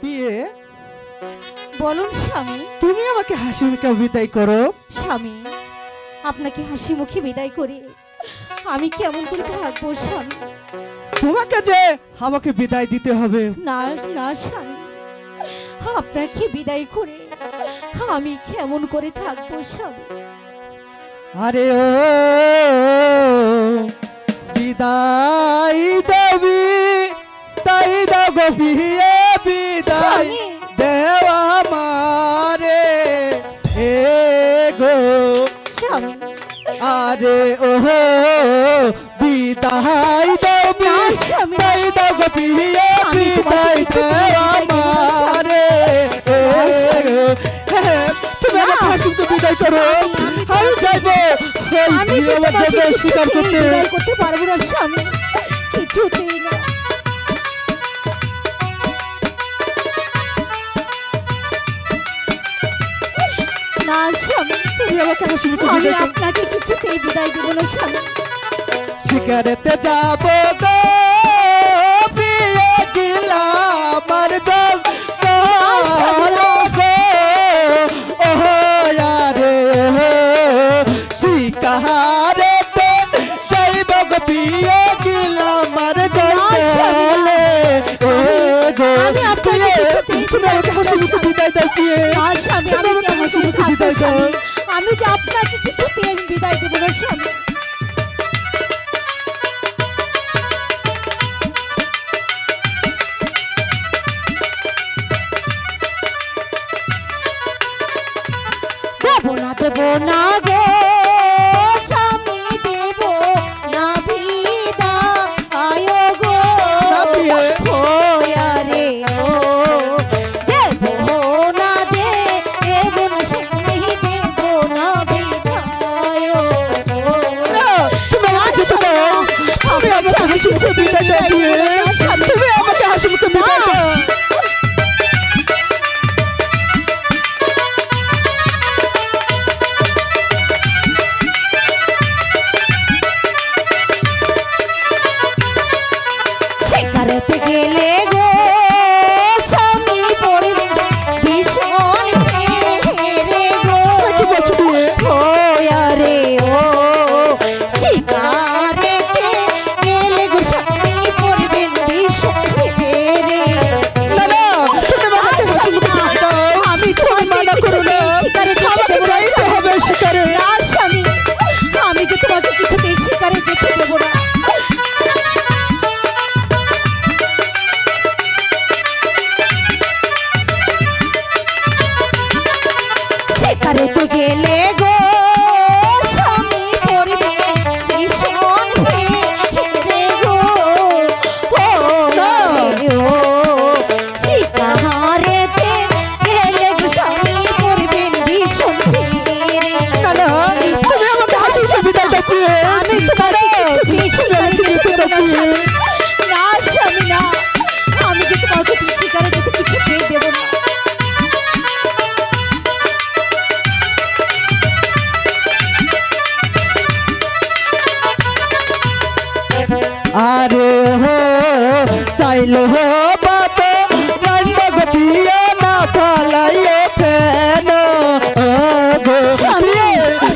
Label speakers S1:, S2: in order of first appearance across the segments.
S1: বিয়ে
S2: বলুন স্বামী।
S1: তুমি আমাকে হাসি মুখে বিদায় করো।
S2: স্বামী, আপনাকে হাসি মুখে বিদায় করে আমি কেমন করে থাকবো স্বামী?
S1: তোমাকে যে আমাকে বিদায় দিতে হবে।
S2: না না স্বামী, আপনাকে বিদায় করে আমি কেমন করে থাকবো স্বামী?
S1: আরে ও বিদায় দেবী তাই দাও গো বিয়ে বিদায়
S2: স্বামী।
S1: দেওয়া মারে এ গো
S2: স্বামী,
S1: আরে ও বিদায় দেবী
S2: না স্বামী।
S1: তাই দাও গো বিয়ে
S2: আমি
S1: বিদায়
S2: তোমাকে
S1: দেওয়া মারে এ গো তুমি আমাকে হাসি মুখে বিদায় করো। আমি যাইবো
S2: আমি যে
S1: আমার
S2: তোমাকে
S1: জন্য স্বীকার
S2: কিছুতেই
S1: করতে।
S2: বিদায় করতে পারবো না স্বামী, কিছুতেই না। না স্বামী,
S1: তুমি আমাকে হাসি মুখে
S2: আমি
S1: বিদায় করো।
S2: আপনাকে কিছুতেই বিদায় দেবো না স্বামী।
S1: শিকারেতে যাবো গো বিয়ে গেলাম আমার দম কালো গো ও আরে শিকারেতে যাইব গো বিয়ে গেলাম আমার দম কালো ও গো
S2: আমি আপনাকে কিছুতেই
S1: তুমি আমাকে হাসি মুখে বিদায় দাও বিয়ে।
S2: না স্বামী, আমি
S1: আমাকে
S2: কেমন
S1: হাসি
S2: করে
S1: মুখে
S2: থাকবো
S1: বিদায় দাও।
S2: স্বামী? আমি যে আপনাকে কিছুতেই আমি বিদায় দেবো না স্বামী। দেবো না গো স্বামী, দেবো না বিদায় গো
S1: স্বামী।
S2: ও আরে ও দেবো না দেবো না স্বামী, দেবো না বিদায় গো।
S1: তুমি আমাকে যেতে দাও। তুমি আমাকে হাসি মুখে বিদায় দাও বিয়ে। তুমি আমাকে হাসি মুখে বিদায় দাও।
S2: শিকারেতে গেলে গো স্বামী পড়বে ভীষণ ফেরে গো
S1: কি বলছো বিয়ে?
S2: ও আরে ও শিকারেতে গেলে গো স্বামী পড়বে ভীষণ ফেরে।
S1: না না তুমি আমাকে হাসি মুখে বিদায় দাও।
S2: আমি
S1: তুমি মানা করো না।
S2: শিকারে
S1: আমাকে যাইতে হবে শিকারে।
S2: না স্বামী, আমি যে তোমাকে কিছুতেই শিকারে যেতে দেবো না। শিকারেতে গেলে গো স্বামী পড়বে ভীষণ ফেরে গো ও রে ও শিকারেতে গেলে গো স্বামী পড়বে ভীষণ ফেরে।
S1: না না তুমি আমাকে হাসি মুখে বিদায় দাও বিয়ে।
S2: আমি তোমাকে কিছুতেই শিকারে যেতে দেবো না স্বামী। না স্বামী না, আমি যে তোমাকে শিকারে যেতে কিছুতেই দেবো না।
S1: আরে হো চাইলো হো বাপ রান্না গো বিয়ে না পালাইও ফেন গো
S2: স্বামী।
S1: বিয়ে।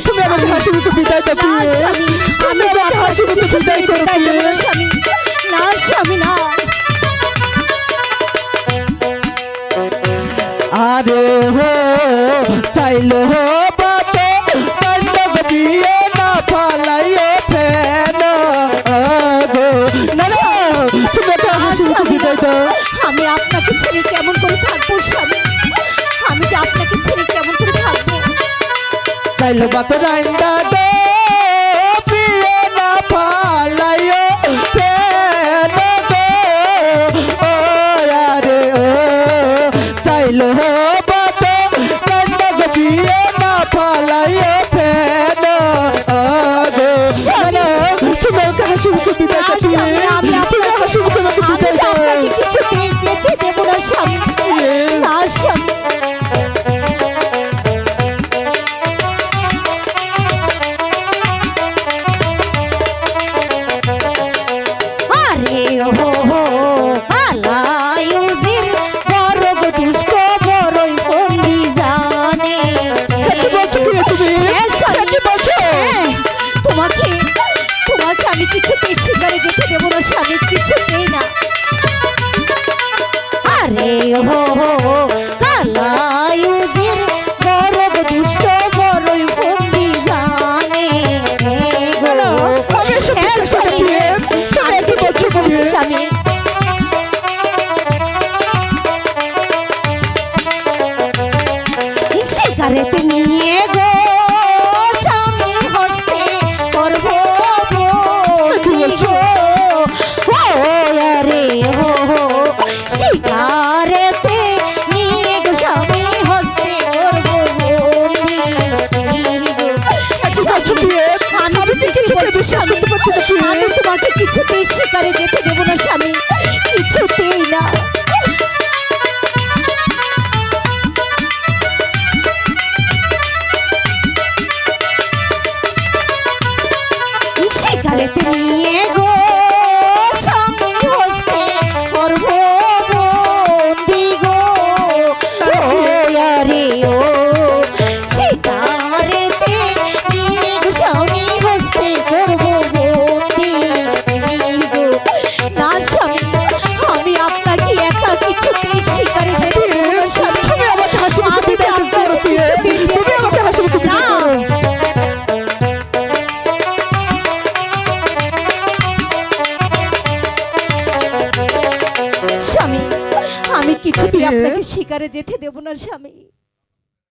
S1: তুমি আমাকে হাসি মুখে বিদায় দাও
S2: না
S1: বিয়ে।
S2: স্বামী,
S1: তুমি
S2: আমি
S1: আমাকে হাসি মুখে বিদায় করো
S2: বিদায় দেবো
S1: বিয়ে।
S2: না স্বামী। না স্বামী না।
S1: আরে হো চাইলো হো বাপ রান্না গো বিয়ে না পালাইও ফেন গো না না তুমি আমাকে হাসি মুখে বিদায় দাও।
S2: আমি আপনাকে ছেড়ে কেমন করে থাকবো স্বামী? আমি যে আপনাকে ছেড়ে কেমন করে থাকবো?
S1: চাইলো বাত রাইন্দা গো বিয়ে না পালাইও ফেন গো ও আরে ও চাইলো বাত রাইন্দা গো বিয়ে না পালাইও ফেন গো না তুমি আমাকে হাসি মুখে বিদায়
S2: না
S1: দাও
S2: স্বামী,
S1: বিয়ে।
S2: আমি
S1: তুমি হাসি মুখে আমাকে
S2: আমি
S1: বিদায়
S2: যে
S1: দাও।
S2: আপনাকে কিছুতেই যেতে দেবো না স্বামী। না স্বামী। আরে ও কালায়ুজির বড় রে হো কালায়ুদের বড় দুষ্ট বড়ই ফন্দি জানে
S1: না, আমি এসব বিশ্বাস করি না, বিয়ে।
S2: আমি যে বলছি বলছি স্বামী সিগারেট নিয়ে গো স্বামী হস্তে করব বন্দি গো ও রে হো সিগারেট নিয়ে গো স্বামী হস্তে করব বন্দি গো
S1: বলছো বিয়ে?
S2: আমি
S1: আমি
S2: যে
S1: কিছুতে বিশ্বাস করতে পারছি না, বিয়ে।
S2: আমি তোমাকে কিছুতেই শিকারে যেতে দেব না স্বামী, কিছুতেই না। সিগারেট নিয়ে গো স্বামী হস্তে করব বন্দি গো ও রে ও সিগারেট নিয়ে গো স্বামী হস্তে করব বন্দি গো না স্বামী আমি আপনাকে একা কিছুতেই শিকারে যেতে দেব না স্বামী,
S1: তুমি আমাকে হাসি মুখে
S2: আমি যে
S1: বিদায় দিতে
S2: আপনাকে
S1: পারো, বিয়ে।
S2: কিছুতেই
S1: তুমি
S2: যেতে
S1: আমাকে হাসি মুখে
S2: না।
S1: বিদায় করো।
S2: স্বামী আমি কিছুতেই আপনাকে শিকারে যেতে দেব না স্বামী।